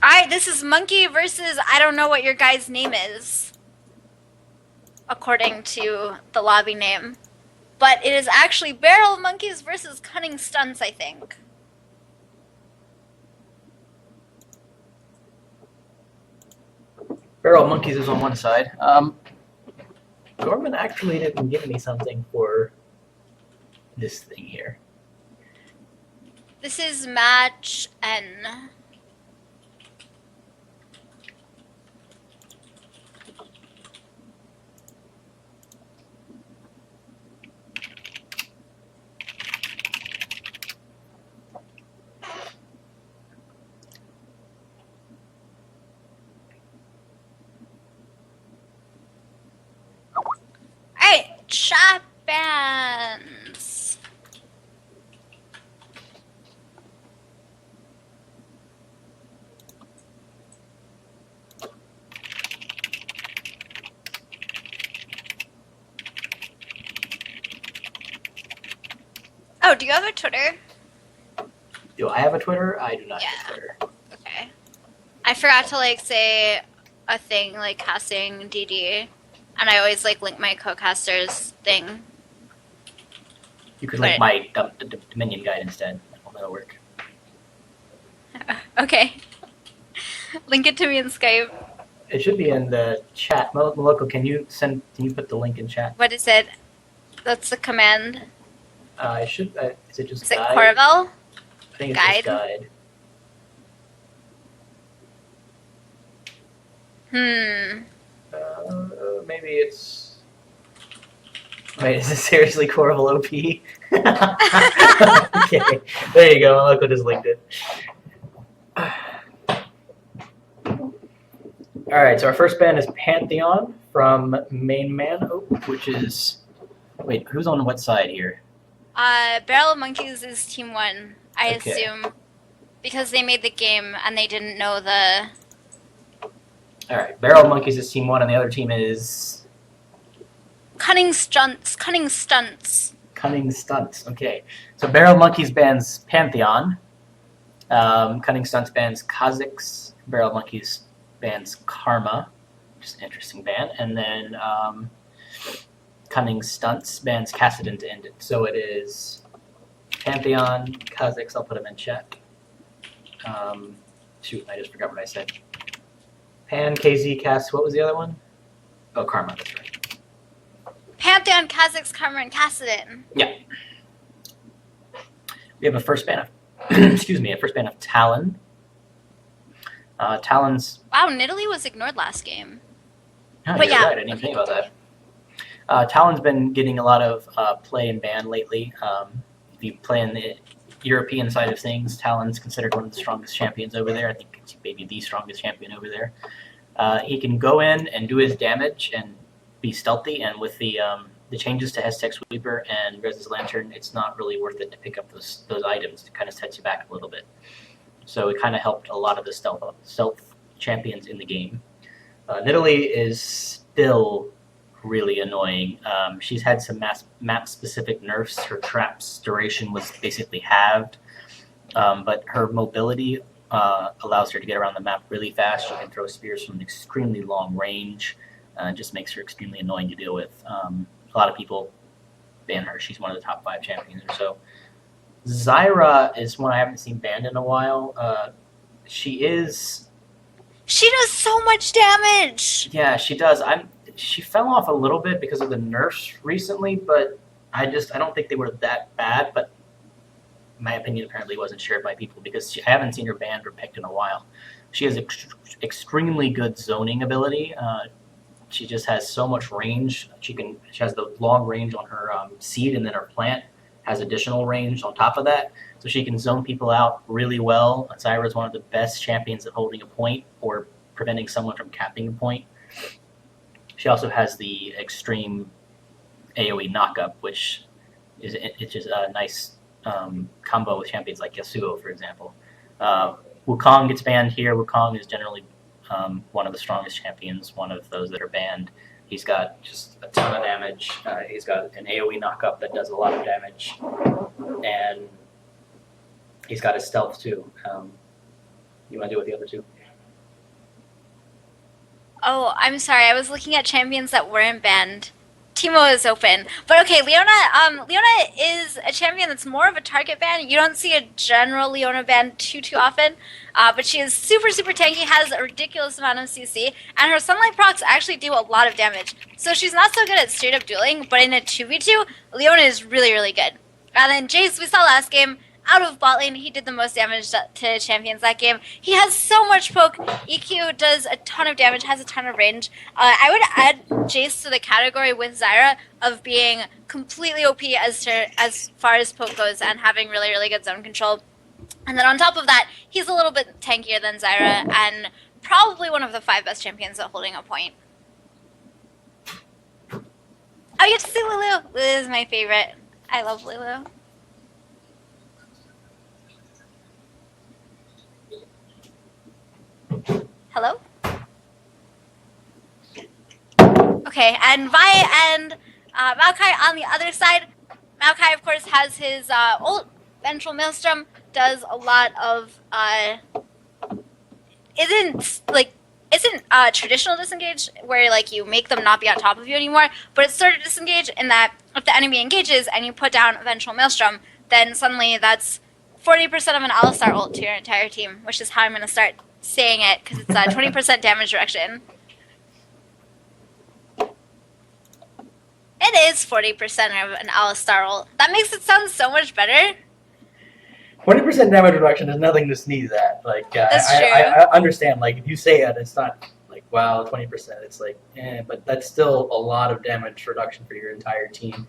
Alright, this is Monkey versus I don't know what your guy's name is, according to the lobby name. But it is actually Barrel Monkeys versus Cunning Stunts, I think. Barrel Monkeys is on one side. Gorman actually didn't give me something for this thing here. This is match N. Alright, chat bands. Oh, do you have a Twitter? Do I have a Twitter? I do not have a Twitter. Okay. I forgot to like say a thing like casting DD, and I always like link my co-caster's thing. You could link my Dominion guide instead. That'll work. Okay. Link it to me in Skype. It should be in the chat. Moloko, can you put the link in chat? What is it? That's the command. It should. Is it just Is it guide? Koravel? I think it's Guide? just guide. Maybe it's. Wait, is this seriously Koravel OP? Okay, there you go. Moloko just linked it. Alright, so our first band is Pantheon from Main Man, which is... Wait, who's on what side here? Barrel of Monkeys is Team 1, I Okay. assume. Because they made the game and they didn't know the... Alright, Barrel Monkeys is Team 1 and the other team is... Cunning Stunts. Cunning Stunts. Cunning Stunts, okay. So Barrel Monkeys bans Pantheon. Cunning Stunts bans Kha'Zix. Barrel Monkeys bans Karma, which is an interesting ban. And then Cunning Stunts bans Kassadin to end it. So it is Pantheon, Kha'Zix, I'll put them in chat. Shoot, I just forgot what I said. Pan, KZ, Cass, what was the other one? Oh, Karma, that's right. Pantheon, Kha'Zix, Karma, and Kassadin. Yeah. We have a first ban of, excuse me, a first ban of Talon. Talon's... Wow, Nidalee was ignored last game. Oh, But you're yeah. right, I didn't think about that. Talon's been getting a lot of play in ban lately. If you play in the European side of things, Talon's considered one of the strongest champions over there. I think it's maybe the strongest champion over there. He can go in and do his damage and be stealthy, and with the changes to Hextech Sweeper and Rez's Lantern, it's not really worth it to pick up those items. It kind of sets you back a little bit. So it kind of helped a lot of the stealth champions in the game. Nidalee is still really annoying. She's had some map-specific nerfs. Her trap's duration was basically halved, but her mobility allows her to get around the map really fast. She can throw spears from an extremely long range. It just makes her extremely annoying to deal with. A lot of people ban her. She's one of the top 5 champions or so. Zyra is one I haven't seen banned in a while. She does so much damage! Yeah, she does. She fell off a little bit because of the nerfs recently, but I don't think they were that bad. But my opinion apparently wasn't shared by people because I haven't seen her banned or picked in a while. She has extremely good zoning ability. She just has so much range. She has the long range on her seed, and then her plant has additional range on top of that. So she can zone people out really well. Zyra is one of the best champions at holding a point or preventing someone from capping a point. She also has the extreme AoE knockup, which is a nice combo with champions like Yasuo, for example. Wukong gets banned here. Wukong is generally one of the strongest champions, one of those that are banned. He's got just a ton of damage. He's got an AoE knockup that does a lot of damage. And he's got his stealth too. You want to do with the other two? Oh, I'm sorry. I was looking at champions that weren't banned. Teemo is open. But okay, Leona, Leona is a champion that's more of a target ban. You don't see a general Leona ban too often. But she is super tanky, has a ridiculous amount of CC, and her sunlight procs actually do a lot of damage. So she's not so good at straight up dueling, but in a 2v2, Leona is really good. And then Jayce, we saw last game, out of bot lane, he did the most damage to champions that game. He has so much poke. EQ does a ton of damage, has a ton of range. I would add Jayce to the category with Zyra of being completely OP as far as poke goes and having really good zone control. And then on top of that, he's a little bit tankier than Zyra and probably one of the 5 best champions at holding a point. Oh, you get to see Lulu. Lulu is my favorite. I love Lulu. Hello? Okay, and Vi and Maokai on the other side. Maokai, of course, has his ult, Ventral Maelstrom, does a lot of, isn't traditional disengage, where, like, you make them not be on top of you anymore, but it's sort of disengage in that if the enemy engages and you put down a Ventral Maelstrom, then suddenly that's 40% of an Alistar ult to your entire team, which is how I'm going to start saying it, because it's 20% damage reduction. It is 40% of an Alistar ult. That makes it sound so much better. 20% damage reduction is nothing to sneeze at. Like, That's true. I understand. Like, if you say it, it's not like, wow, 20%. It's like, but that's still a lot of damage reduction for your entire team.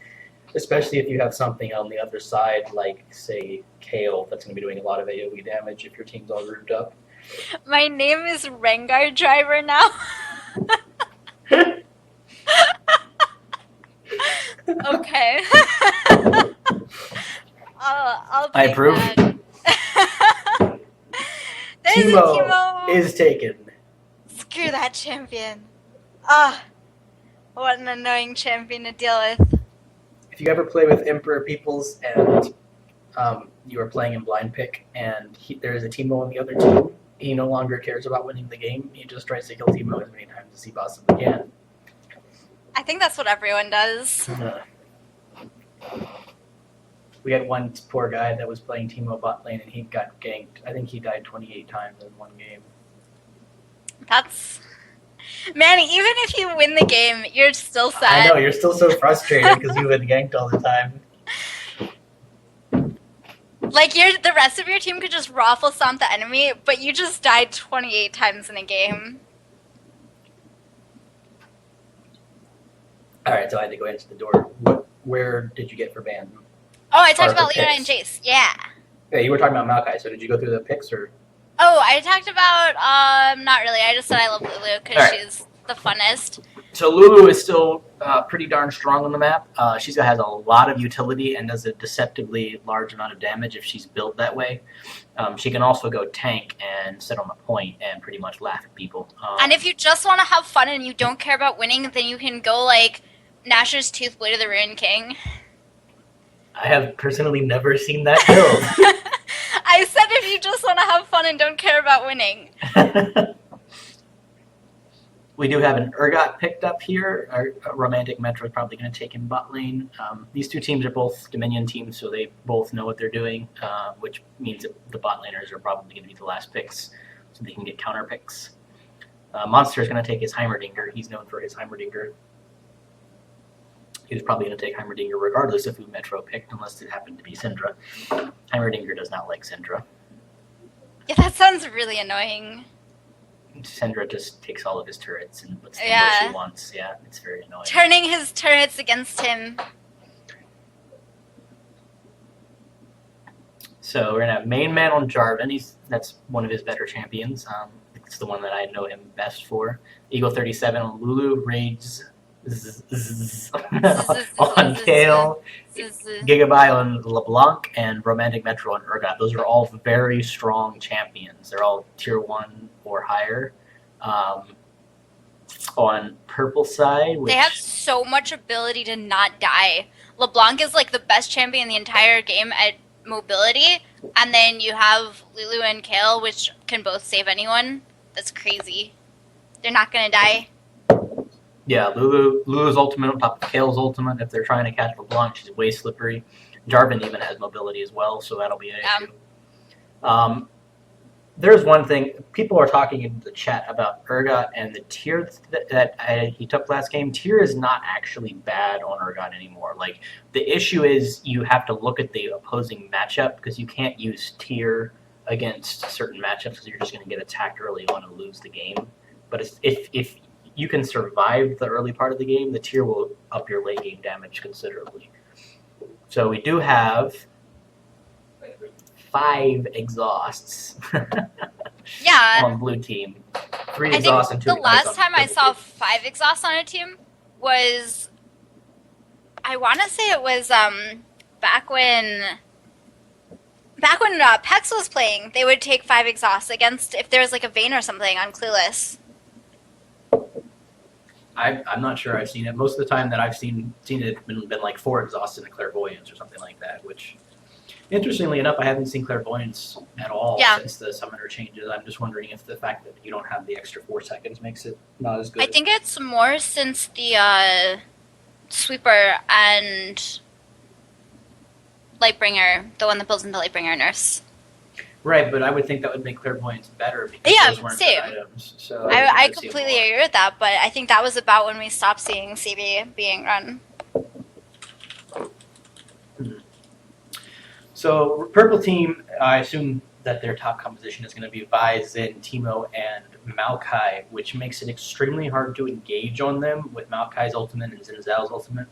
Especially if you have something on the other side, like, say, Kayle, that's going to be doing a lot of AoE damage if your team's all grouped up. My name is RheingoldRiver now. Okay. I'll I approve. Teemo is taken. Screw that champion. Ah, what an annoying champion to deal with. If you ever play with Emperor Peoples and you are playing in blind pick and there is a Teemo on the other team, he no longer cares about winning the game. He just tries to kill Teemo as many times as he possibly can. I think that's what everyone does. We had one poor guy that was playing Teemo bot lane and he got ganked. I think he died 28 times in one game. That's... Man, even if you win the game, you're still sad. I know, you're still so frustrated because you've been ganked all the time. Like, the rest of your team could just raffle stomp the enemy, but you just died 28 times in a game. Alright, so I had to go answer the door. Where did you get for ban? Oh, I talked Or about for Leona and picks? Jayce. Yeah. Yeah, you were talking about Maokai, so did you go through the picks or? Oh, I talked about, not really. I just said I love Lulu because Alright. she's the funnest. So Lulu is still pretty darn strong on the map. She has a lot of utility and does a deceptively large amount of damage if she's built that way. She can also go tank and sit on the point and pretty much laugh at people. And if you just want to have fun and you don't care about winning, then you can go, like, Nashor's Tooth, Blade of the Ruined King. I have personally never seen that build. I said if you just want to have fun and don't care about winning. We do have an Urgot picked up here. Our Romantic Metro is probably going to take in bot lane. These two teams are both Dominion teams, so they both know what they're doing, which means that the bot laners are probably going to be the last picks, so they can get counter picks. Monster is going to take his Heimerdinger. He's known for his Heimerdinger. He was probably going to take Heimerdinger regardless of who Metro picked, unless it happened to be Syndra. Heimerdinger does not like Syndra. Yeah, that sounds really annoying. Syndra just takes all of his turrets and puts them Yeah. where she wants. Yeah, it's very annoying. Turning his turrets against him. So we're gonna have main man on Jarvan. That's one of his better champions. It's the one that I know him best for. Eagle 37 on Lulu, Rage on Kayle, Gigabyte on LeBlanc, and Romantic Metro on Urgot. Those are all very strong champions. They're all tier 1 or higher. On purple side, which, They have so much ability to not die. LeBlanc is like the best champion in the entire game at mobility, and then you have Lulu and Kayle, which can both save anyone. That's crazy. They're not gonna die. Yeah, Lulu's ultimate on top of Kayle's ultimate. If they're trying to catch LeBlanc, she's way slippery. Jarvan even has mobility as well, so that'll be an issue. There's one thing. People are talking in the chat about Urgot and the tier that he took last game. Tier is not actually bad on Urgot anymore. Like, the issue is you have to look at the opposing matchup because you can't use tier against certain matchups because you're just going to get attacked early on and lose the game. But if you can survive the early part of the game, the tier will up your late game damage considerably. So we do have 5 exhausts Yeah. on blue team. 3 I exhausts think and 2 the last exhausts time I on saw double 5 exhausts on a team was, I want to say it was back when Pex was playing. They would take 5 exhausts against if there was like a Vayne or something on Clueless. I'm not sure I've seen it. Most of the time that I've seen it been like 4 exhausts and a clairvoyance or something like that, which interestingly enough I haven't seen clairvoyance at all since the summoner changes. I'm just wondering if the fact that you don't have the extra 4 seconds makes it not as good. I think it's more since the Sweeper and Lightbringer, the one that builds into Lightbringer nerfs. Right, but I would think that would make clairvoyance better because those weren't good items. So I completely agree with that, but I think that was about when we stopped seeing CB being run. So purple team, I assume that their top composition is going to be Vi, Xin, Teemo, and Maokai, which makes it extremely hard to engage on them with Maokai's ultimate and Xin Zhao's ultimate.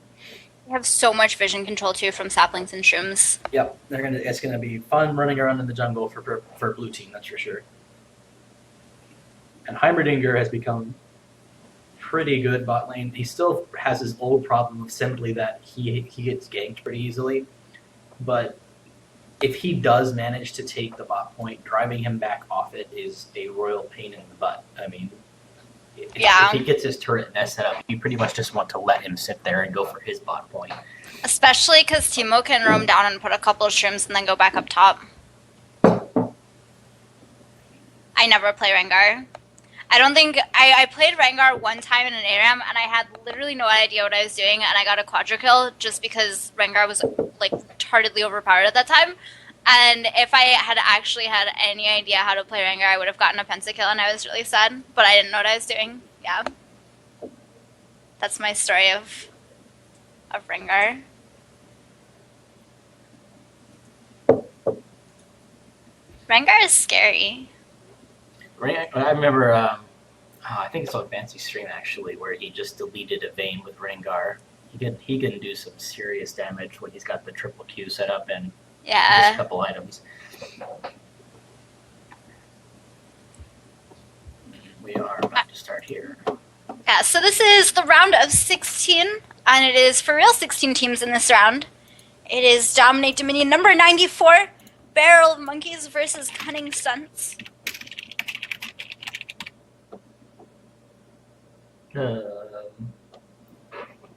They have so much vision control too from saplings and shrooms. Yep, it's gonna be fun running around in the jungle for blue team, that's for sure. And Heimerdinger has become pretty good bot lane. He still has his old problem of simply that he gets ganked pretty easily, but if he does manage to take the bot point, driving him back off it is a royal pain in the butt. I mean, if he gets his turret nest set up, you pretty much just want to let him sit there and go for his bot point. Especially because Teemo can roam down and put a couple of shrooms and then go back up top. I never play Rengar. I don't think... I played Rengar one time in an ARAM and I had literally no idea what I was doing and I got a quadra kill just because Rengar was like retardedly overpowered at that time. And if I had actually had any idea how to play Rengar, I would have gotten a pentakill and I was really sad. But I didn't know what I was doing. Yeah. That's my story of Rengar. Rengar is scary. I remember, I think it's on Fancy Stream actually, where he just deleted a Vayne with Rengar. He can do some serious damage when he's got the triple Q set up and just a couple items. We are about to start here. Yeah, so this is the round of 16, and it is for real 16 teams in this round. It is DominateDominion number 94, Barrel of Monkeys versus Cunning Stunts. I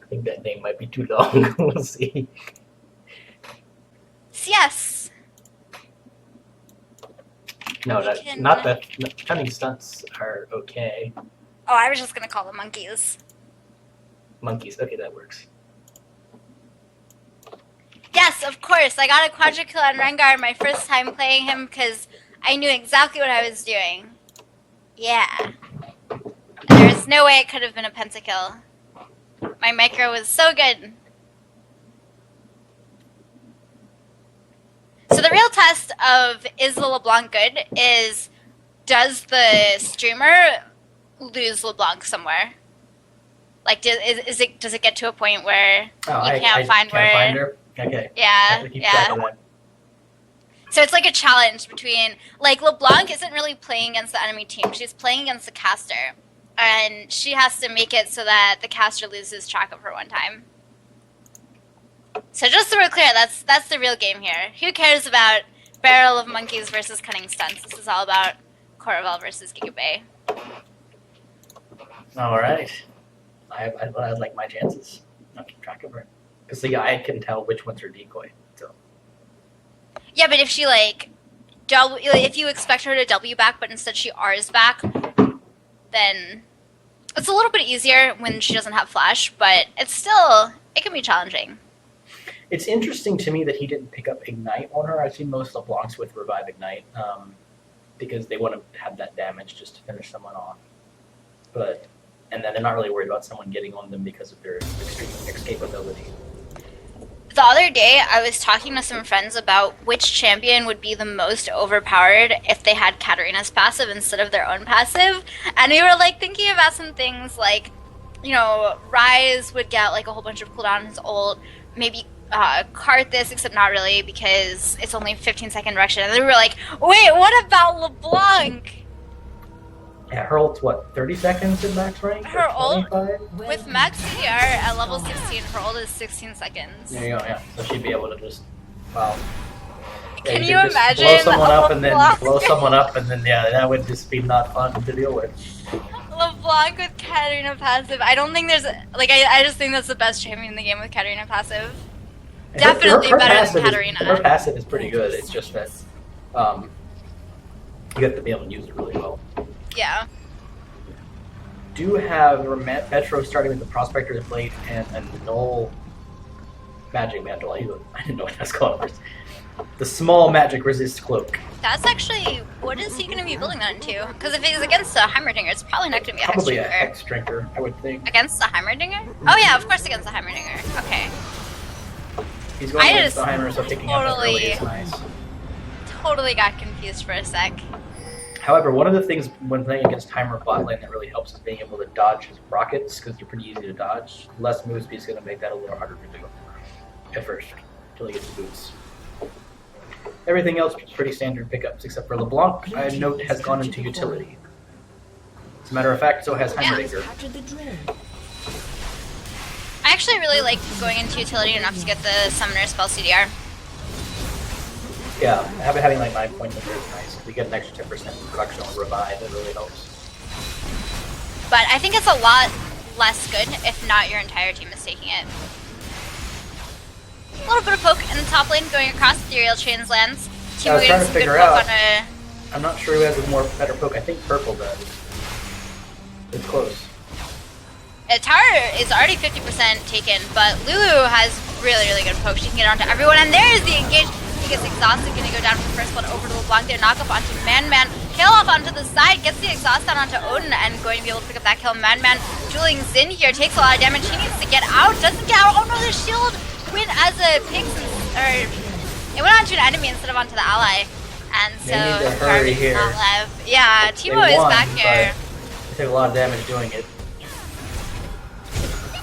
think that name might be too long. We'll see. Yes. No, not that. Cunning Stunts are okay. Oh, I was just going to call them monkeys. Monkeys. Okay, that works. Yes, of course. I got a quadra kill on Rengar my first time playing him because I knew exactly what I was doing. Yeah. There's no way it could have been a pentakill. My micro was so good. So the real test of is the LeBlanc good is does the streamer lose LeBlanc somewhere? Like does it get to a point where you can't find her? Okay. Yeah. So it's like a challenge between like LeBlanc isn't really playing against the enemy team. She's playing against the caster. And she has to make it so that the caster loses track of her one time. So just so we're clear, that's the real game here. Who cares about Barrel of Monkeys versus Cunning Stunts? This is all about Koravel versus Gigabay. All right. I'd like my chances. I'll keep track of her. Because I can tell which ones are decoy. So. Yeah, but if she if you expect her to W back, but instead she R's back, then It's a little bit easier when she doesn't have flash, but it can be challenging. It's interesting to me that he didn't pick up Ignite on her. I've seen most LeBlancs with Revive Ignite because they want to have that damage just to finish someone off. And then they're not really worried about someone getting on them because of their extreme escapability. The other day, I was talking to some friends about which champion would be the most overpowered if they had Katarina's passive instead of their own passive. And we were like thinking about some things like, you know, Ryze would get like a whole bunch of cooldown on his ult, maybe Kha'Zix, except not really because it's only 15-second direction. And then we were like, wait, what about LeBlanc? Yeah, her ult's what, 30 seconds in max rank? Her ult, 25? with max CDR at level 16, her ult is 16 seconds. There you go, yeah. So she'd be able to just, wow. Can you you could just imagine? blow someone up and then LeBlanc? blow someone up and then, yeah, that would just be not fun to deal with. LeBlanc with Katarina passive. I don't think there's, like, I just think that's the best champion in the game with Katarina passive. Definitely Her better passive than Katarina. Her passive is pretty good. It's just that you have to be able to use it really well. Yeah. Do have Petro starting with the Prospector's Blade and a Null Magic Mantle. I didn't know what that's called first. The small magic resist cloak. That's actually, what is he going to be building that into? Because if he's against the Heimerdinger, it's probably not going to be a Hex Probably a Drinker. Hex Drinker, I would think. Against the Heimerdinger? Oh yeah, of course against the Heimerdinger. Okay. He's going I against just the Heimer, so picking up that early is nice. Totally got confused for a sec. However, one of the things when playing against Heimer bot lane that really helps is being able to dodge his rockets, because they're pretty easy to dodge. Less move speed is going to make that a little harder to do at first, until he gets the boots. Everything else is pretty standard pickups, except for LeBlanc, I note, has gone into utility. As a matter of fact, so has Heimerdinger. I actually really like going into utility enough to get the summoner spell CDR. Yeah, having like 9 points in there is nice. We get an extra 10% production on Revive, that really helps. But I think it's a lot less good if not your entire team is taking it. A little bit of poke in the top lane going across Ethereal Chains lands. Yeah, I was trying to figure out. On a... I'm not sure who has a more better poke. I think purple does. It's close. Tower is already 50% taken, but Lulu has really, really good poke. She can get onto everyone, and there's the engage. He gets exhausted, gonna go down for the first one over to LeBlanc there, knock up onto Man-Man, Kayle off onto the side, gets the exhaust down onto Odin, and going to be able to pick up that kill. Man-Man dueling Xin here, takes a lot of damage, he needs to get out, doesn't get out, oh no, the shield went as a pig, or it went onto an enemy instead of onto the ally, and so They need to hurry here. Yeah, Teemo is back here. They took a lot of damage doing it.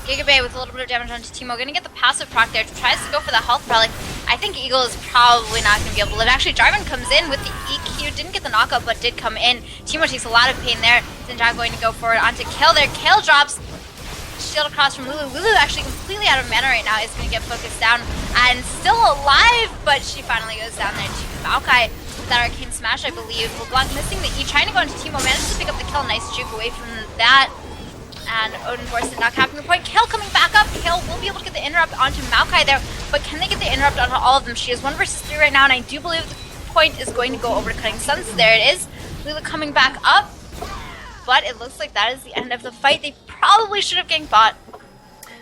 Gigabay with a little bit of damage onto Teemo, gonna get the passive proc there, tries to go for the health relic. I think Eagle is probably not gonna be able to live. Actually, Jarvan comes in with the EQ, didn't get the knockup, but did come in. Teemo takes a lot of pain there. Zinjao going to go forward onto Kayle there. Kayle drops shield across from Lulu. Lulu actually completely out of mana right now, is gonna get focused down and still alive, but she finally goes down there to Maokai with that arcane smash, I believe. LeBlanc missing the E, trying to go into Teemo, manages to pick up the kill. Nice juke away from that. And Odin forced it, not capping the point. Kayle coming back up. Kayle will be able to get the interrupt onto Maokai there, but can they get the interrupt onto all of them? She is 1 versus 3 right now, and I do believe the point is going to go over to Cunning Stunts. There it is. Lulu coming back up, but it looks like that is the end of the fight. They probably should have ganked bot.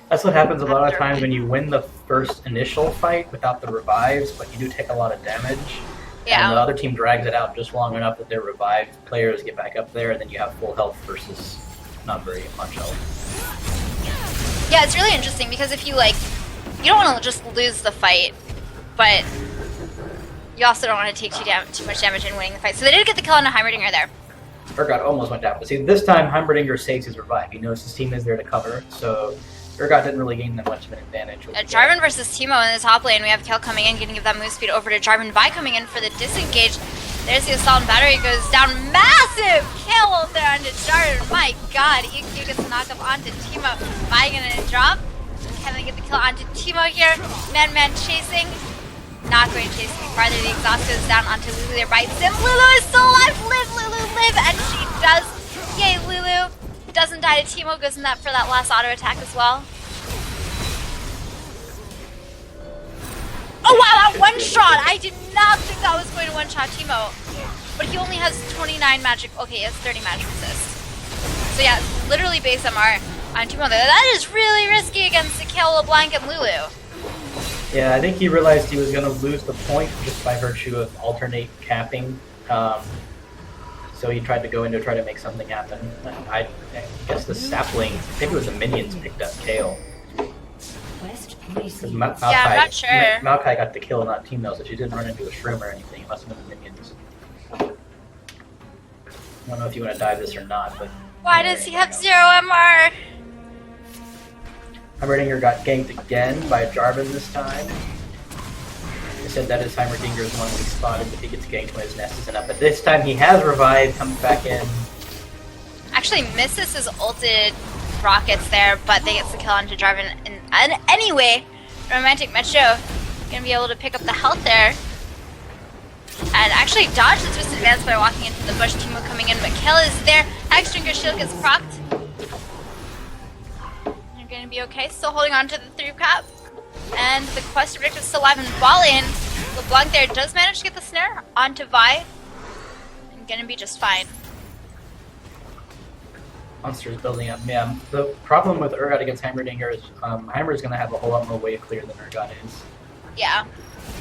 That's what happens a lot of times when you win the first initial fight without the revives, but you do take a lot of damage. Yeah. And the other team drags it out just long enough that their revived players get back up there, and then you have full health versus not very much health. Yeah, it's really interesting because if you you don't want to just lose the fight, but you also don't want to take too much damage in winning the fight. So they did get the kill on a Heimerdinger there. Urgot almost went down, but see, this time Heimerdinger saves his revive. He knows his team is there to cover, so Urgot didn't really gain that much of an advantage. Jarvan versus Teemo in the top lane. We have Kayle coming in, getting that move speed over to Jarvan. Vi coming in for the disengage. There's the assault and battery, goes down. Massive kill out there onto Jarvan. My god, EQ gets the knock up onto Teemo. Vi gonna drop. Can they get the kill onto Teemo here? Man chasing. Not going to chase any farther. The exhaust goes down onto Lulu there by Sim. Lulu is still alive. Live, Lulu, live. And she does. Yay, Lulu. Doesn't die to Teemo. Goes in that for that last auto attack as well. Oh wow, that one shot! I did not think that was going to one shot Teemo. But he only has 29 magic. Okay, he has 30 magic resist. So yeah, literally base MR on Teemo there. That is really risky against Kayle, LeBlanc, and Lulu. Yeah, I think he realized he was going to lose the point just by virtue of alternate capping. So he tried to go in to try to make something happen. I guess the sapling, maybe it was the minions picked up Kayle. Yeah, I'm not sure. Maokai got the kill, not Teemo, so she didn't run into a shroom or anything. It must have been the minions. I don't know if you want to dive this or not, but... Why does he have 0 MR? Heimerdinger got ganked again by Jarvan this time. I said that is Heimerdinger's one weak spot, and if he gets ganked when his nest isn't up. But this time he has revived, comes back in. Actually misses his ulted rockets there, but they get the kill onto Jarvan. And anyway, Romantic Metro gonna be able to pick up the health there. And actually dodge the twisted advance by walking into the bush. Teemo coming in, but Kayle is there. Heimerdinger shield gets procced. They're gonna be okay, still holding on to the 3 cap. And the quest objective is still alive and ball in. LeBlanc there does manage to get the snare onto Vi. And gonna be just fine. Monsters building up. Yeah, the problem with Urgot against Heimerdinger is Heimer is going to have a whole lot more wave clear than Urgot is. Yeah.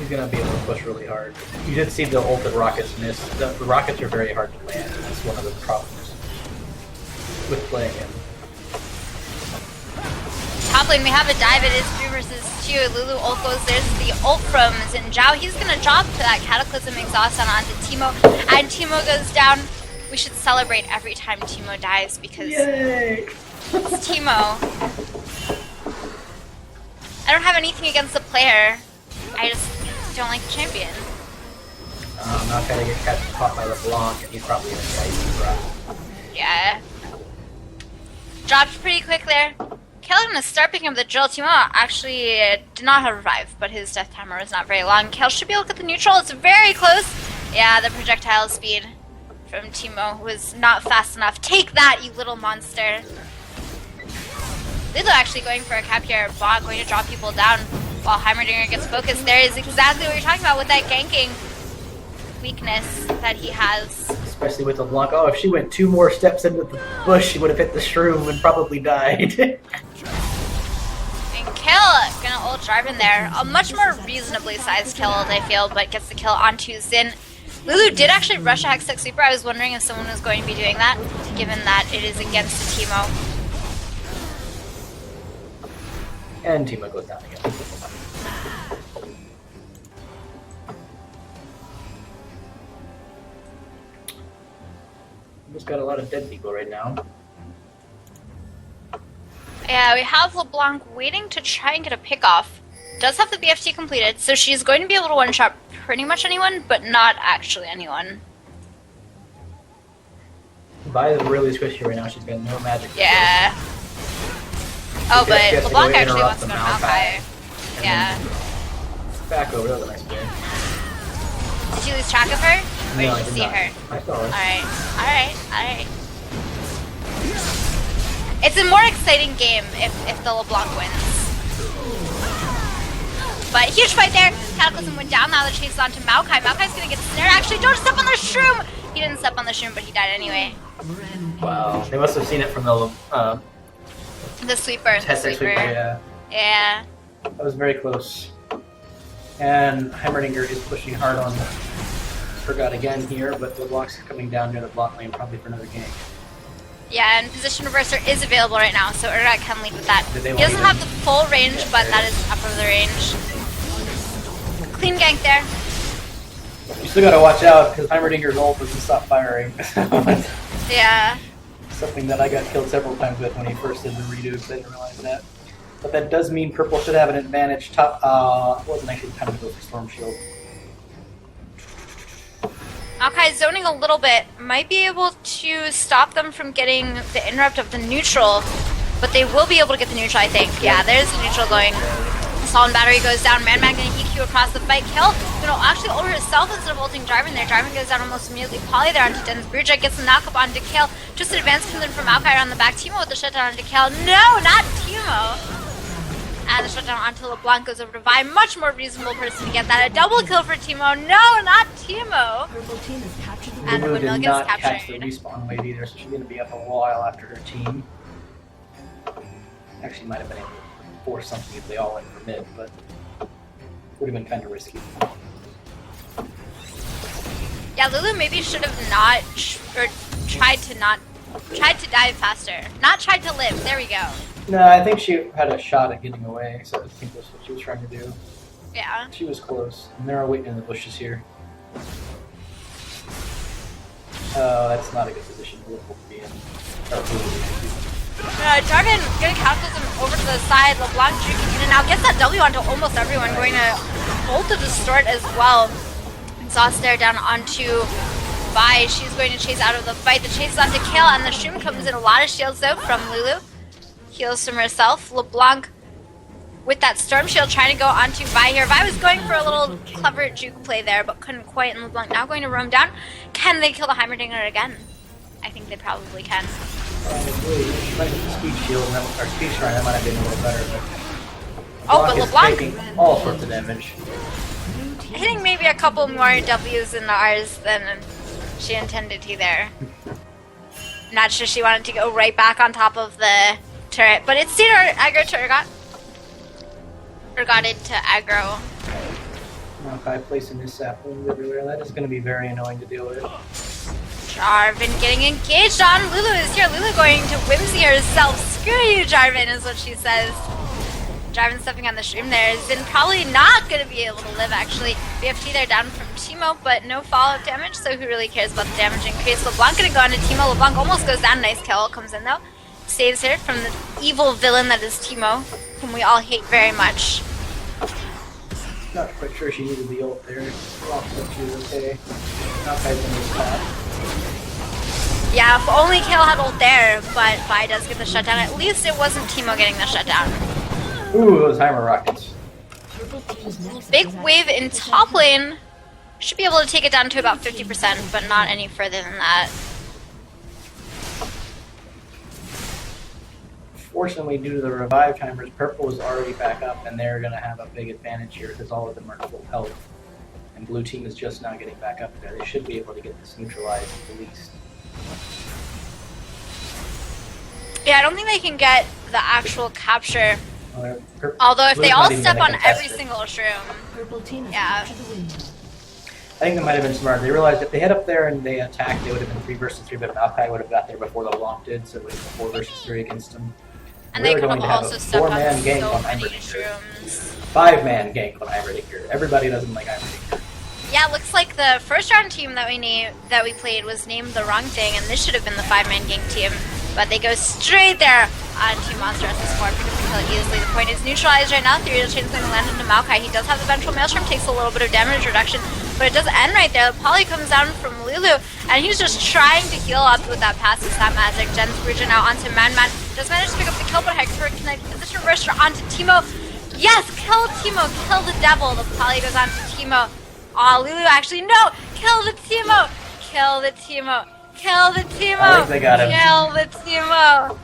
He's going to be able to push really hard. You did see the ulted rockets miss. The rockets are very hard to land, and that's one of the problems with playing him. Top lane, we have a dive. It is 3 versus 2. Lulu ult goes. There's the ult from Zhao. He's going to drop to that Cataclysm Exhaust onto Teemo, and Teemo goes down. We should celebrate every time Teemo dies because Yay! it's Teemo. I don't have anything against the player. I just don't like the champion. I'm not going to get caught by LeBlanc, and he's probably going to die. Yeah. Dropped pretty quick there. Kayle gonna start picking up the drill. Teemo actually did not have revive, but his death timer was not very long. Kayle should be able to get the neutral. It's very close. Yeah, the projectile speed from Teemo was not fast enough. Take that, you little monster. Lulu actually going for a cap here. Bot going to drop people down while Heimerdinger gets focused. There is exactly what you're talking about with that ganking weakness that he has. Especially with LeBlanc. Oh, if she went 2 more steps into the bush, she would have hit the shroom and probably died. And Kayle gonna ult Jarvan there. A much more reasonably sized kill, I feel, but gets the kill onto Xin. Lulu did actually rush a Hextech Sweeper. I was wondering if someone was going to be doing that, given that it is against the Teemo. And Teemo goes down again. We just got a lot of dead people right now. Yeah, we have LeBlanc waiting to try and get a pick off. Does have the BFT completed, so she's going to be able to one-shot pretty much anyone, but not actually anyone. Vi is really squishy right now. She's got no magic. Yeah. Oh, but LeBlanc actually wants to go to Maokai. Yeah. Back over. That was a nice play. Did you lose track of her? Or No, did you see her? I saw her. Alright. It's a more exciting game if the LeBlanc wins. But huge fight there. Cataclysm went down. Now the chase is on to Maokai. Maokai's gonna get snared. Actually, don't step on the shroom! He didn't step on the shroom, but he died anyway. Wow. They must have seen it from the sweeper. The sweeper, yeah. Yeah. That was very close. And Heimerdinger is pushing hard on Urgot again here, but LeBlanc's coming down near the block lane probably for another gank. Yeah, and Position Reverser is available right now, so Urgot can lead with that. He doesn't have the full range, but that is up of the range. Clean gank there. You still gotta watch out, because Heimerdinger's ult doesn't stop firing. Yeah. Something that I got killed several times with when he first did the redo, because I didn't realize that. But that does mean purple should have an advantage. Top, wasn't actually time to go for Storm Shield. Maokai zoning a little bit, might be able to stop them from getting the interrupt of the neutral, but they will be able to get the neutral, I think. Yeah, there's the neutral going. Assault and battery goes down. Man gonna EQ across the fight. Kayle gonna actually ult herself instead of ulting Jarvan there. Jarvan goes down almost immediately. Poly there onto Den's Brewjack gets the knockup onto Kayle. Just an advance comes in from Maokai around the back. Teemo with the shutdown onto Kayle. No, not Teemo! And the shutdown onto LeBlanc goes over to Vi. Much more reasonable person to get that. A double kill for Teemo. No, not Teemo! And the Lulu windmill did gets not catch the captured. respawn wave either, so she's going to be up a while after her team. Actually, might have been able to force something if they all went for mid, but would have been kind of risky. Yeah, Lulu maybe should have not, tried to dive faster. Not tried to live. There we go. No, I think she had a shot at getting away, so I think that's what she was trying to do. Yeah. She was close. And they're waiting in the bushes here. Oh, that's not a good position for Lulu to be in. Or Lulu to be in. Jarvan gonna counter him over to the side. LeBlanc juking in and out. Gets that W onto almost everyone. Going to hold the distort as well. Exhaust there down onto Vi. She's going to chase out of the fight. The chase is onto Kayle, and the stream comes in. A lot of shields though from Lulu. Heals from herself. LeBlanc with that Storm Shield trying to go onto Vi here. Vi was going for a little clever juke play there, but couldn't quite. And LeBlanc now going to roam down. Can they kill the Heimerdinger again? I think they probably can. She might have the speed shield, and our speed shrine, that might have been a little better. Oh, but LeBlanc is taking all sorts of damage. hitting maybe a couple more W's in ours than she intended to there. Not sure she wanted to go right back on top of the turret, but it's seen her aggro to Urgot. Urgoted to aggro. Maokai placing his saplings everywhere. That is going to be very annoying to deal with. Jarvan getting engaged on. Lulu is here. Lulu going to whimsy herself. Screw you, Jarvan, is what she says. Jarvan stepping on the stream there. Zin probably not going to be able to live, actually. BFT there down from Teemo, but no follow-up damage, so who really cares about the damage increase? LeBlanc going to go onto Teemo. LeBlanc almost goes down. Nice kill. Comes in, though. Saves her from the evil villain that is Teemo, whom we all hate very much. Not quite sure she needed the ult there. Lost up, she was okay. Maokai's in this path. Yeah, if only Kayle had ult there, but Vi does get the shutdown. At least it wasn't Teemo getting the shutdown. Ooh, those Heimer rockets. Big wave in top lane. Should be able to take it down to about 50%, but not any further than that. Fortunately, due to the revive timers, purple is already back up, and they're going to have a big advantage here because all of them are full health. And blue team is just now getting back up there. They should be able to get this neutralized at least. Yeah, I don't think they can get the actual capture. Well, Although if Blue's they not all even step gonna on contest every it. single shroom. Yeah. I think that might have been smart. They realized if they head up there and they attack, they would have been 3 versus 3, but Maokai would have got there before LeBlanc did, so it would have been 4 versus 3 against them. And We're they could going have to have also a stepped on 4-man gank so on many Heimerdinger. shrooms. 5-man gank on Heimerdinger. Everybody doesn't like Heimerdinger. Yeah, looks like the first round team that we played was named the wrong thing, and this should have been the 5-man gank team. But they go straight there onto Monster at the score, picking up the kill easily. The point is neutralized right now. 3 chains going to land into Maokai. He does have the ventral maelstrom, takes a little bit of damage reduction, but it does end right there. The poly comes down from Lulu, and he's just trying to heal up with that passive snap magic. Jen's bridging out onto Man. Does manage to pick up the kill, but Hector can position reverser onto Teemo. Yes, kill Teemo, kill the devil. The poly goes onto Teemo. Aw, Lulu actually, no! Kill the Teemo! Kill the Teemo! Kill the Teemo! I think they got him. Kill the Teemo!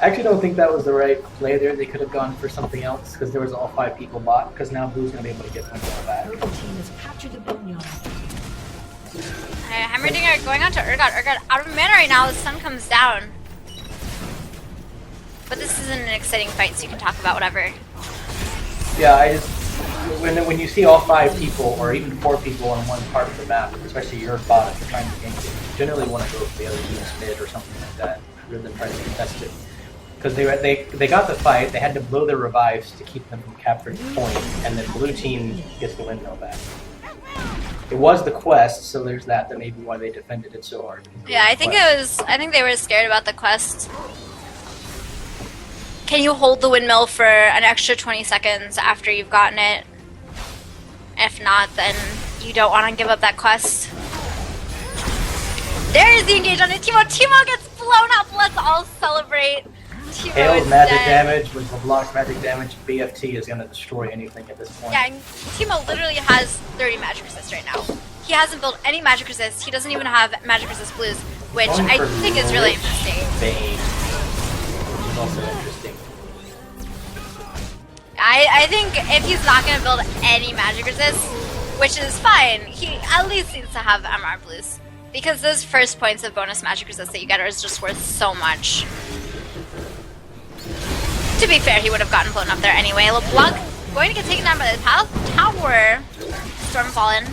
I actually don't think that was the right play there. They could have gone for something else because there was all 5 people bot, because now Blue's going to be able to get one more back. Heimerdinger going on to Urgot. Urgot out of mana right now. The sun comes down. But this isn't an exciting fight, so you can talk about whatever. Yeah, I just... When you see all 5 people, or even 4 people on one part of the map, especially your bot, if you're trying to gank it, you generally want to go for the other team's mid or something like that, rather than trying to contest it. Because they got the fight, they had to blow their revives to keep them from capturing the point, and then blue team gets the windmill back. It was the quest, so there's that may be why they defended it so hard. Yeah, I think they were scared about the quest. Can you hold the windmill for an extra 20 seconds after you've gotten it? If not, then you don't want to give up that quest. There is the engage on it. Teemo gets blown up. Let's all celebrate. Teemo Kayle's is magic dead. damage with LeBlanc's magic damage, BFT is going to destroy anything at this point. Yeah, and Teemo literally has 30 magic resist right now. He hasn't built any magic resist. He doesn't even have magic resist blues, which Going I for think is really Rich interesting. Bane, which is also interesting. I think if he's not going to build any magic resist, which is fine. He at least needs to have MR blues. Because those first points of bonus magic resist that you get are just worth so much. To be fair, he would have gotten blown up there anyway. LeBlanc going to get taken down by the tower. Stormfallen.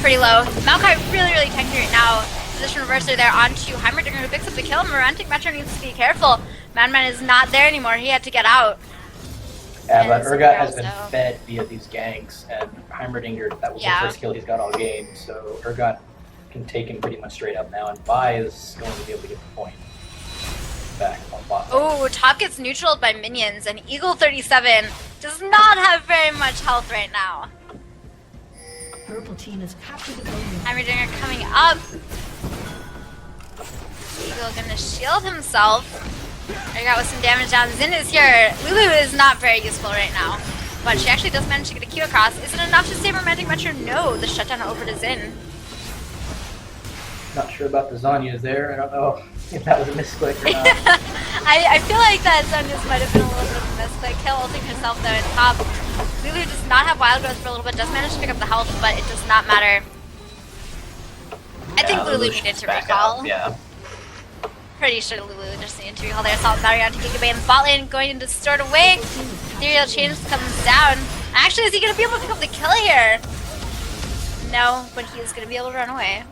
Pretty low. Maokai really, really tanky right now. Position reverser there onto Heimerdinger, who picks up the kill. Morantic Metro needs to be careful. Madman is not there anymore. He had to get out. Yeah, but And Urgot has so- been fed via these ganks, and Heimerdinger, that was Yeah. the first kill he's got all game, so Urgot can take him pretty much straight up now, and Vi is going to be able to get the point back on bot. Oh, top gets neutraled by minions, and Eagle 37 does not have very much health right now. Purple team has captured the podium. Heimerdinger coming up. Eagle gonna shield himself. I got with some damage down. Xin is here. Lulu is not very useful right now, but she actually does manage to get a Q across. Is it enough to save Romantic Metro? No, the shutdown over to Xin. Not sure about the Zanyas there. I don't know if that was a misclick or not. I feel like that Zonia's might have been a little bit of a misclick. Kill ulting herself though in top. Lulu does not have wild growth for a little bit, does manage to pick up the health, but it does not matter. I think Lulu Lulu needed should to back recall. out, yeah. Pretty sure Lulu just needed to recall their assault battery onto Gigabyte in the bot lane, going into stored away. Ethereal Change comes down. Actually, is he going to be able to pick up the kill here? No, but he is going to be able to run away.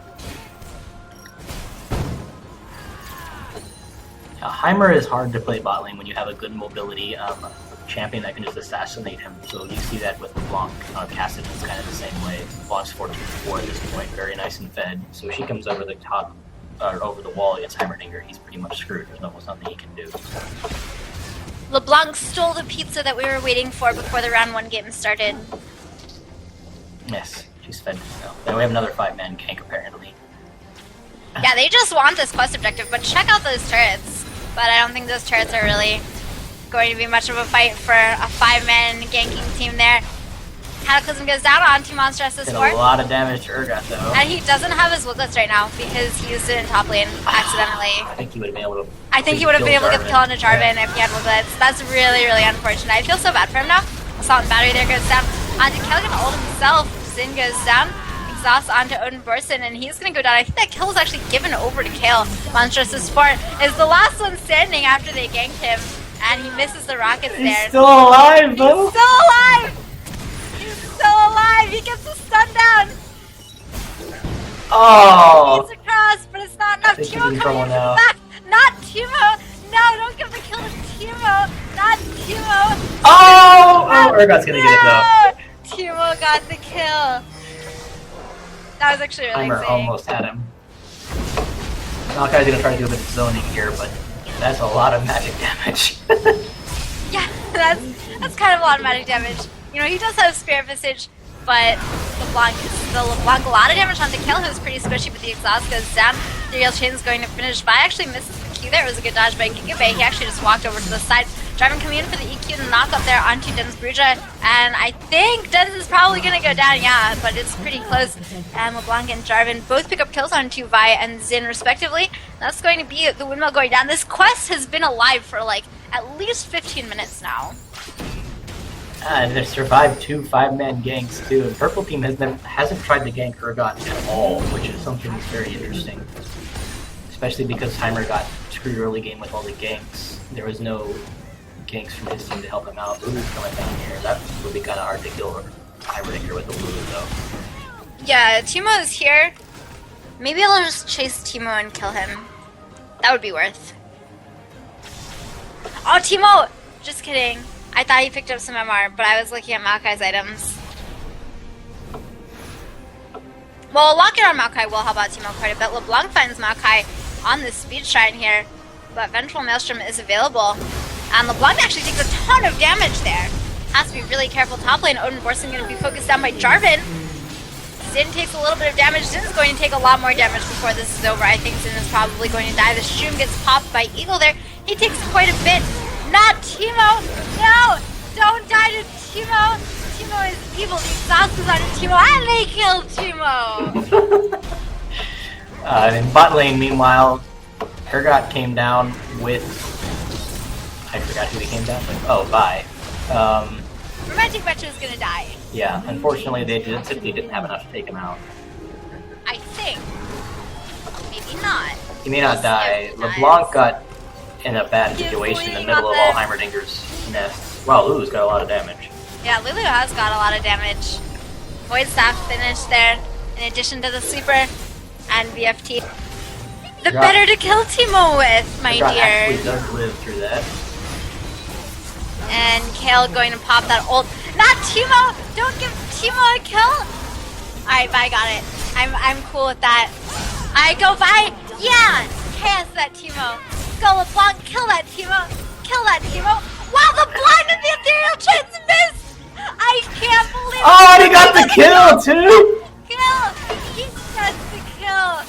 Heimer is hard to play bot lane when you have a good mobility champion that can just assassinate him. So you see that with LeBlanc. Kassadin is kind of the same way. LeBlanc's 14-4 at this point, very nice and fed. So if she comes over the top, or over the wall against Heimerdinger, he's pretty much screwed. There's almost nothing he can do. LeBlanc stole the pizza that we were waiting for before the round 1 game started. Yes, she's fed now. Then we have another 5-man gank apparently. Yeah, they just want this quest objective, but check out those turrets. But I don't think those turrets are really going to be much of a fight for a 5-man ganking team there. Cataclysm goes down on Team Monstrous Did support. a lot of damage to Urgot though. And he doesn't have his Wooglets right now because he used it in top lane accidentally. I think he would have been able to. I think he would have been able to get the kill on a Jarvan if he had Wooglets. That's really, really unfortunate. I feel so bad for him now. Assault and battery there goes down. Onto Kayle gonna ult himself. Xin goes down. Exhaust onto Odin Borson, and he's gonna go down. I think that kill was actually given over to Kayle. Monstrous support is the last one standing after they ganked him, and he misses the rockets there. He's still alive though. He's still alive! He's still alive! He gets the stun down! Oh! He's across, but it's not enough. I think he's Teemo in coming trouble in now. back! Not Teemo! No, don't give the kill to Teemo! Not Teemo! Oh! Oh, Urgot's gonna get it though. Teemo got the kill. That was actually really Heimer exciting. almost had him. Maokai's gonna try to do a bit of zoning here, but that's a lot of magic damage. Yeah, that's kind of a lot of magic damage. You know, he does have Spirit Visage, but LeBlanc is still LeBlanc. A lot of damage onto Kayle, who's pretty squishy, but the exhaust goes down. The real chain is going to finish. Vi actually misses the Q there. It was a good dodge by Gigabyte. He actually just walked over to the side. Jarvan coming in for the EQ and knock up there onto Den's Bruja. And I think Den's is probably going to go down, yeah, but it's pretty close. And LeBlanc and Jarvan both pick up kills onto Vi and Xin, respectively. That's going to be the windmill going down. This quest has been alive for like at least 15 minutes now. And they've survived 2 5-man ganks too. And Purple Team hasn't tried to gank Urgot at all, which is something that's very interesting. Especially because Heimer got screwed early game with all the ganks. There was no ganks from his team to help him out. Lulu's coming down here. That would be kind of hard to kill Heimerdinger with the Lulu though. Yeah, Teemo is here. Maybe I'll just chase Teemo and kill him. That would be worth. Oh, Teemo! Just kidding. I thought he picked up some MR, but I was looking at Maokai's items. Well, lock it on Maokai will help out Teemo quite a bit. LeBlanc finds Maokai on the speed shrine here, but Vengeful Maelstrom is available. And LeBlanc actually takes a ton of damage there. Has to be really careful. Top lane, Odin Borson going to be focused down by Jarvan. Xin takes a little bit of damage. Zin's going to take a lot more damage before this is over. I think Xin is probably going to die. The Shroom gets popped by Eagle there. He takes quite a bit. Not Teemo! No! Don't die to Teemo! Teemo is evil. The exhaust is on Teemo, and they killed Teemo! In bot lane, meanwhile, Urgot came down with... I forgot who he came down with. Oh, Vi. Romantic Metro is gonna die. Yeah, unfortunately they simply didn't have enough to take him out. I think. Maybe not. He may not We'll see die. if he LeBlanc dies. got in a bad He's situation in the bleeding middle on of all the- Heimerdinger's nest. Wow, Lulu's got a lot of damage. Yeah, Lulu has got a lot of damage. Void Staff finished there, in addition to the Sweeper and BFT. The Forgot- better to kill Teemo with, my Forgot actually dear. does live through that. And Kayle going to pop that ult. Not Teemo! Don't give Teemo a kill! Alright, Vi got it. I'm cool with that. I go Vi! Yeah! Chaos that Teemo. Go LeBlanc, kill that Teemo! Kill that Teemo! Wow, the blind and the ethereal chains missed! I can't believe it! Oh, and he got the kill too! Kill! He gets the kill!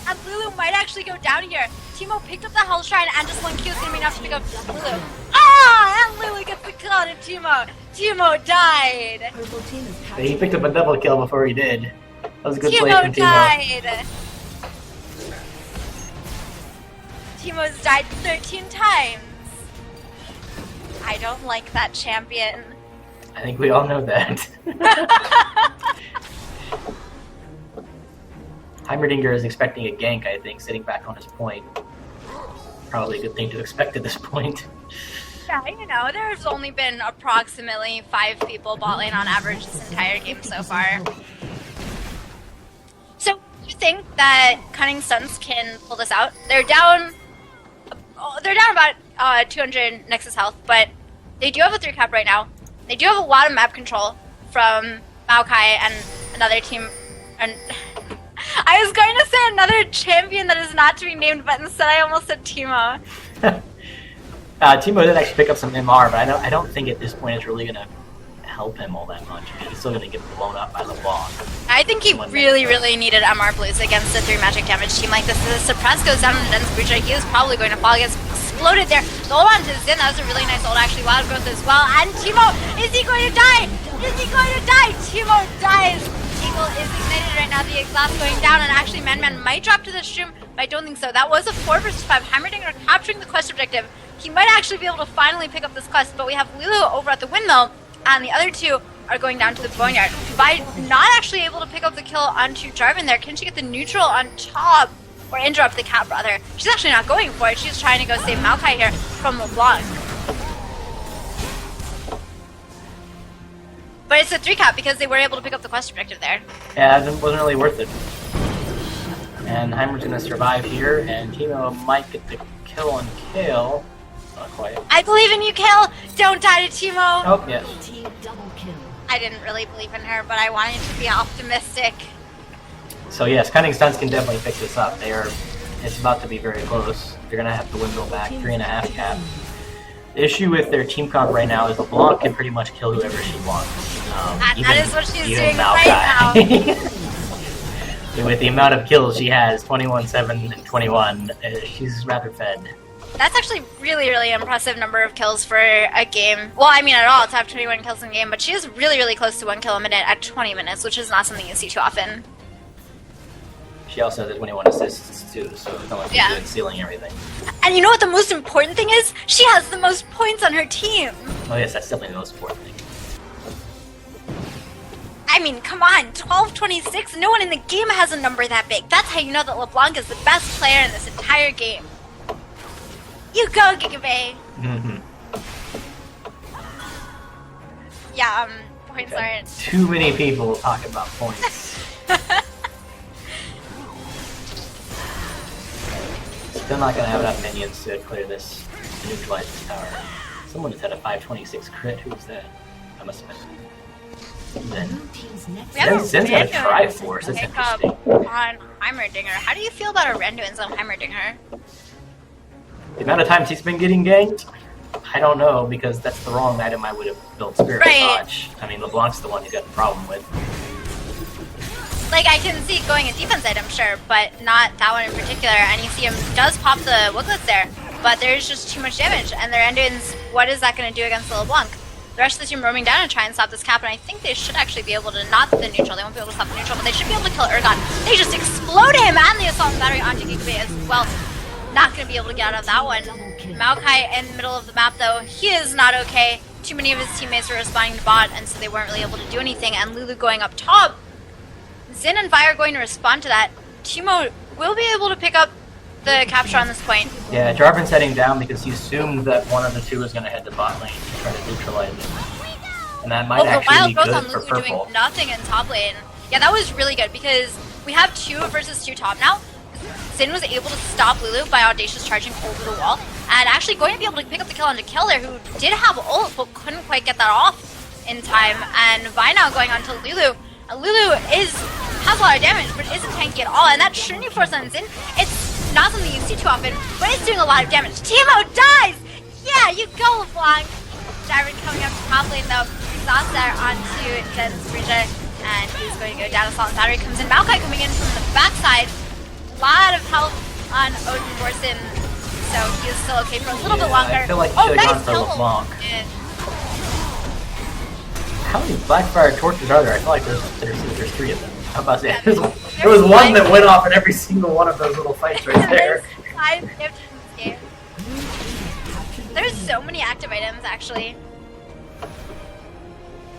And Lulu might actually go down here. Teemo picked up the Hell Shrine and just 1Q is gonna be enough to pick up Lulu. Ah! And Lulu gets the kill on Teemo. Teemo died! Purple team is He captured. picked up a double kill before he did. That was a good play from Teemo Teemo. died! Teemo's died 13 times. I don't like that champion. I think we all know that. Heimerdinger is expecting a gank, I think, sitting back on his point. Probably a good thing to expect at this point. Yeah, you know, there's only been approximately 5 people bot lane on average this entire game so far. So, you think that Cunning Stunts can pull this out? They're down about 200 Nexus health, but they do have a 3 cap right now. They do have a lot of map control from Maokai and another team. And I was going to say another champion that is not to be named, but instead I almost said Teemo. Teemo did actually pick up some MR, but I don't think at this point it's really going to help him all that much. I mean, he's still going to get blown up by LeBlanc. I think he really needed MR Blues against a 3 magic damage team like this. The suppress goes down in the dense breacher. He is probably going to fall. He gets exploded there. The ult onto Xin, that was a really nice ult actually. Wild growth as well. And Teemo, is he going to die? Is he going to die? Teemo dies. Eagle is ignited right now. The exhaust going down, and actually Man might drop to the stream, but I don't think so. That was a 4 versus 5. Heimerdinger capturing the quest objective. He might actually be able to finally pick up this quest, but we have Lulu over at the windmill, and the other 2 are going down to the boneyard. By not actually able to pick up the kill onto Jarvan there, can she get the neutral on top? Or interrupt the cap, rather. She's actually not going for it. She's trying to go save Maokai here from LeBlanc. But it's a 3 cap because they were able to pick up the quest objective there. Yeah, it wasn't really worth it. And Heimer's going to survive here, and Teemo might get the kill on Kayle. Not quite. I believe in you, Kayle! Don't die to Teemo! Oh, yes. Purple team double kill. I didn't really believe in her, but I wanted to be optimistic. So yes, Cunning Stunts can definitely pick this up. It's about to be very close. They're going to have the windmill back, 3.5 cap. The issue with their team comp right now is LeBlanc can pretty much kill whoever she wants. That is what she's even doing right now. With the amount of kills she has, 21, 7, and 21, she's rather fed. That's actually really impressive number of kills for a game. Well, I mean at all to have 21 kills in a game, but she is really close to 1 kill a minute at 20 minutes, which is not something you see too often. She also has 21 assists too, so it's not like she's Yeah. good sealing everything. And you know what the most important thing is? She has the most points on her team. Oh yes, that's definitely the most important thing. I mean, come on, 12-26? No one in the game has a number that big. That's how you know that LeBlanc is the best player in this entire game. You go, Gigabe! Mm-hmm. Yeah, points aren't... Too many people talking about points. Still not gonna have enough minions to clear this, to neutralize this tower. Someone just had a 526 crit. Who was that? That must have been Zen. Blue team's next We have a Zen's got a random Triforce. That's pickup interesting. on Heimerdinger. How do you feel about a Renduins on Heimerdinger? The amount of times he's been getting ganked, I don't know, because that's the wrong item I would have built Spirit Right. Dodge. I mean, LeBlanc's the one who's got the problem with. Like, I can see going a defense item, sure, but not that one in particular. And you see him does pop the Wooglets there, but there's just too much damage. And the Renduins, what is that going to do against the LeBlanc? The rest of the team roaming down to try and stop this cap, and I think they should actually be able to, not the neutral, they won't be able to stop the neutral, but they should be able to kill Urgot. They just explode him and the assault battery onto Gigabe as well. Not going to be able to get out of that one. Maokai in the middle of the map, though, he is not okay. too many of his teammates were responding to bot, and so they weren't really able to do anything. And Lulu going up top, Xin and Vi are going to respond to that. Teemo will be able to pick up the capture on this point. Yeah, Jarvan's heading down because he assumed that one of the two was going to head to bot lane to try to neutralize it. And that might The actually wild be growth good on for Lulu purple. doing nothing in top lane. Yeah, that was really good because we have 2 versus 2 top now. Xin was able to stop Lulu by Audacious charging over the wall and actually going to be able to pick up the kill onto Kayle there, who did have ult but couldn't quite get that off in time. And Vi now going on to Lulu. Lulu has a lot of damage but isn't tanky at all, and that Trinity Force on Xin, it's not something you see too often, but it's doing a lot of damage. Teemo dies! Yeah, you go, LeBlanc! Jarvan coming up to top lane though. Exhaust there onto Zen's Brujah, and he's going to go down. Assault and Battery comes in. Maokai coming in from the backside. A lot of health on Odin Borson, so he is still okay for a little bit longer. I feel like he oh, should have nice gone for kill! LeBlanc. Yeah. How many Blackfire torches are there? I feel like there's 3 of them. I'm about to say, Yeah, There was one that went off in every single one of those little fights right there. There's 5 gifts in this game. There's so many active items, actually.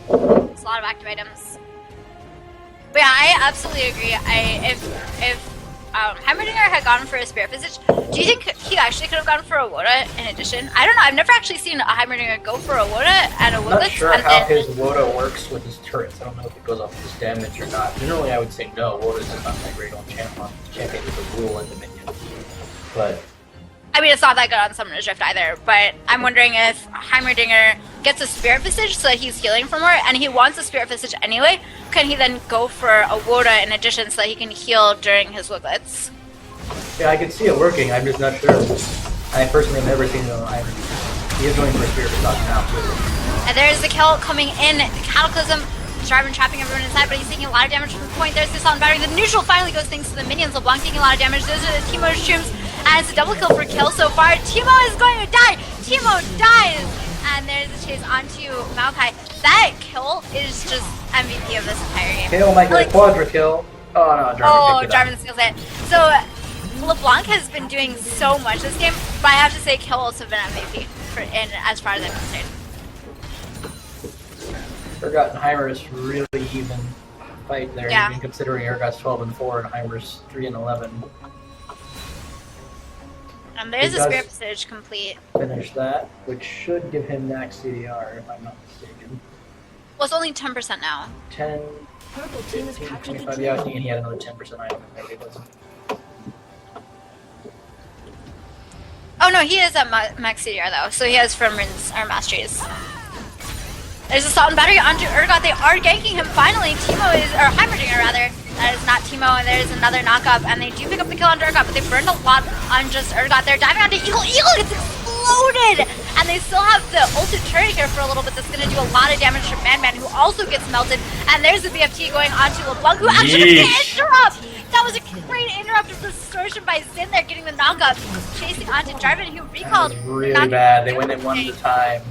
There's a lot of active items. But yeah, I absolutely agree. If Heimerdinger had gone for a Spirit Visage, do you think he actually could have gone for a Woda in addition? I don't know. I've never actually seen a Heimerdinger go for a Woda and a I'm Woodless. not sure and how then, his Woda works with his turrets. I don't know if it goes off his damage or not. Generally, I would say no. Woda's just not that great on champion as a rule in Dominion. But I mean, it's not that good on Summoner's Rift either, but I'm wondering if Heimerdinger gets a Spirit Visage so that he's healing for more, and he wants a Spirit Visage anyway, can he then go for a Woda in addition so that he can heal during his Wooglets? yeah, I can see it working. I'm just not sure. I personally have never seen it on Heimerdinger. He is going for a Spirit Visage now too. And there's the kill coming in, Cataclysm. Jarvan trapping everyone inside, but he's taking a lot of damage from the point. There's the Assault and Battery. The neutral finally goes thanks to the minions. LeBlanc taking a lot of damage. Those are the Teemo streams, and it's a double kill for Kayle so far. Teemo is going to die! Teemo dies! And there's a chase onto Maokai. That kill is just MVP of this entire game. Kayle might get a quadra kill. Oh no, Jarvan picked it up. Jarvan steals it. So LeBlanc has been doing so much this game, but I have to say Kayle also been MVP as far as I'm concerned. Urgot and Heimer is really even fight there, Yeah. even considering Urgot's 12-4 and Heimer's 3-11. And there's He a does Spirit Visage complete. Finish that, which should give him max CDR if I'm not mistaken. Well, it's only 10% now. 10, Purple team has 15, captured the 25, yeah, I was thinking he had another 10% item. Maybe it wasn't. Oh no, he is at max CDR though, so he has from Rins or Masteries. There's Assault and Battery onto Urgot. They are ganking him finally. Heimerdinger rather. That is not Teemo, and there's another knockup, and they do pick up the kill on Urgot, but they burned a lot on just Urgot. They're diving onto Eagle. Eagle gets exploded! And they still have the ulted turret here for a little bit that's going to do a lot of damage to Man, who also gets melted. And there's the BFT going onto LeBlanc, who actually gets the interrupt! That was a great interrupt of distortion by Xin there, getting the knockup. Chasing onto Jarvan, who recalled. That was really bad. They went in one at a time.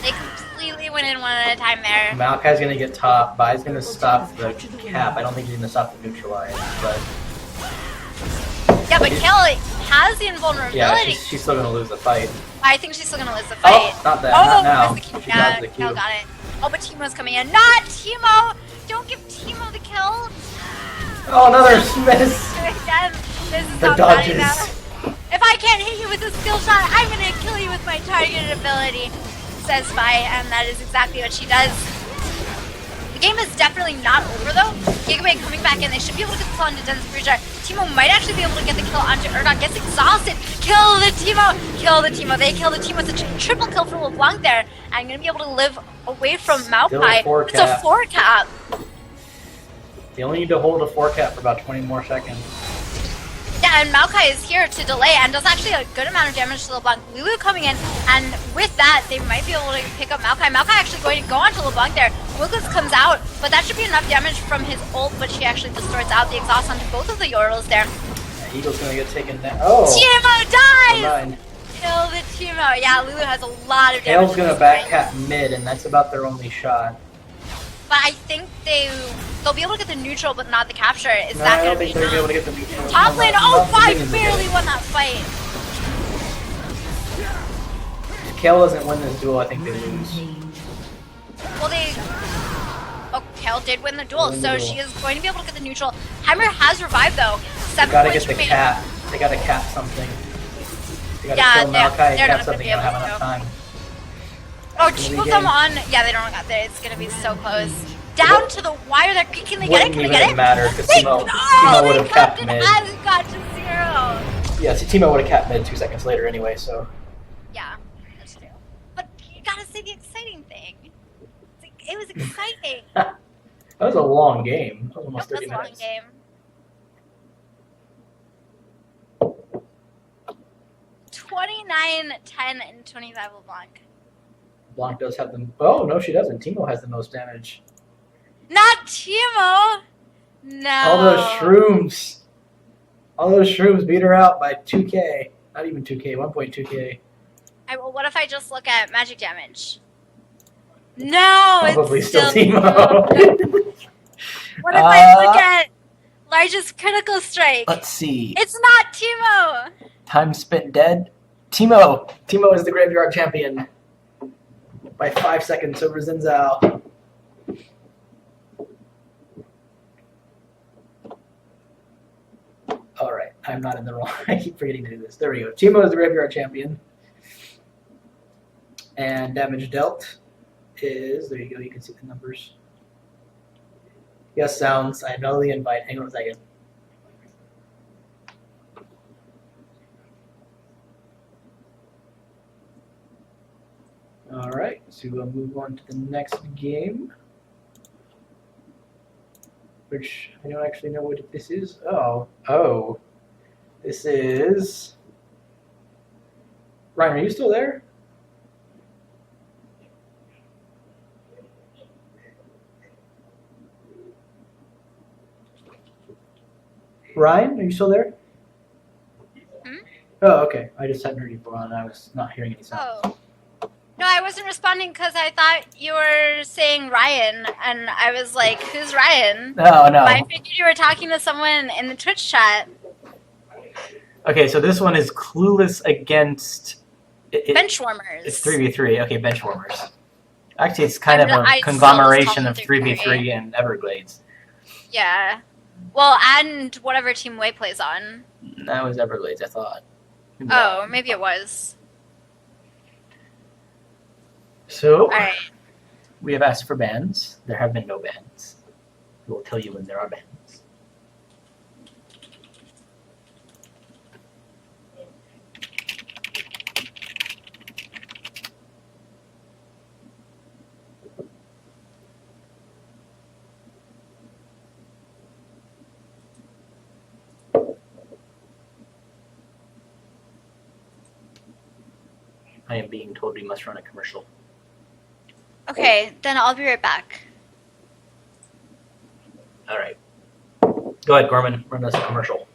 They completely went in one at a time there. Maokai's gonna get top. Vi's gonna stop the cap. I don't think he's gonna stop the neutralize, but Yeah, but Kayle has the invulnerability. yeah, she's still gonna lose the fight. I think she's still gonna lose the fight. Oh, not that. Not now. missed the Q. She Yeah, dodged the Q. Kayle got it. Oh, but Teemo's coming in. Not Teemo! Don't give Teemo the kill. Oh, another miss. Again, this is The not bad dodges. enough. If I can't hit you with a skill shot, I'm gonna kill you with my targeted ability, says Vi, and that is exactly what she does. The game is definitely not over though. Gigabyte coming back in, they should be able to get the kill onto Den's Brujah. Teemo might actually be able to get the kill onto Urgot, gets exhausted. Kill the Teemo! Kill the Teemo. They kill the Teemo. It's a triple kill for LeBlanc there. And gonna be able to live away from Maokai. Still a 4 It's a cap. 4 cap. They only need to hold a 4 cap for about 20 more seconds. Yeah, and Maokai is here to delay and does actually a good amount of damage to LeBlanc. Lulu coming in, and with that, they might be able to pick up Maokai. Maokai actually going to go onto LeBlanc there. Wukong comes out, but that should be enough damage from his ult, but she actually distorts out the exhaust onto both of the Yordles there. Yeah, Eagle's gonna get taken down. Oh! Teemo Never dies! mind. Kill the Teemo. Yeah, Lulu has a lot of damage. Kayle's to gonna this back fight. cap mid, and that's about their only shot. But I think they'll be able to get the neutral, but not the capture. Is No, that I going don't to be think they're enough? able to get the neutral. Top lane, Not oh, the Vi minions are barely getting. won that fight. If Kayle doesn't win this duel, I think they lose. Kayle did win the duel, Win the so duel. she is going to be able to get the neutral. Heimer has revived though. They 7 gotta points get the remaining. cap. They gotta cap something. They gotta Yeah, kill they're- Maokai they're and not cap gonna something. be They don't able have to. enough time. Oh, It's two gonna of be them game. on. Yeah, they don't got there. It's gonna be so close. Down to the wire. Can they get it? Wouldn't Can they even get it? matter because They, Teemo they would have capped it mid. as it got to 0. Yeah, see, Teemo would have capped mid 2 seconds later anyway. So Yeah, that's true. But you gotta say the exciting thing. It's like, it was exciting. that was a long game. That was almost That was 30 a long minutes. game. 29, 10, and 25 LeBlanc. Blanc does have the. Oh no, she doesn't. Teemo has the most damage. Not Teemo! No. All those shrooms. All those shrooms beat her out by 2k. Not even 2k, 1.2k. Well, what if I just look at magic damage? No, Probably it's still Teemo. Teemo. What if I look at largest critical strike? Let's see. It's not Teemo. Time spent dead. Teemo. Teemo is the graveyard champion by 5 seconds over Zhao. All right, I'm not in the wrong. I keep forgetting to do this. There we go. Teemo is the graveyard champion, and damage dealt is there. You go. You can see the numbers. Yes, sounds. I know the invite. Hang on a second. All right, so we'll move on to the next game, which I don't actually know what this is. Oh, this is. Ryan, are you still there? Ryan, are you still there? Hmm? Oh, okay. I just hadn't heard you before, and I was not hearing any sound. Oh. No, I wasn't responding because I thought you were saying Ryan, and I was like, who's Ryan? Oh, no. I figured you were talking to someone in the Twitch chat. Okay, so this one is Clueless against... Benchwarmers. It's 3v3. Okay, Benchwarmers. Actually, it's kind of I a still conglomeration just of call them 3v3 and Everglades. Yeah. Well, and whatever Team Way plays on. That was Everglades, I thought. Oh, maybe it was. So, Alright. we have asked for bans. There have been no bans. We will tell you when there are bans. I am being told we must run a commercial. Okay, then I'll be right back. All right. Go ahead, Gorman. Run us a commercial.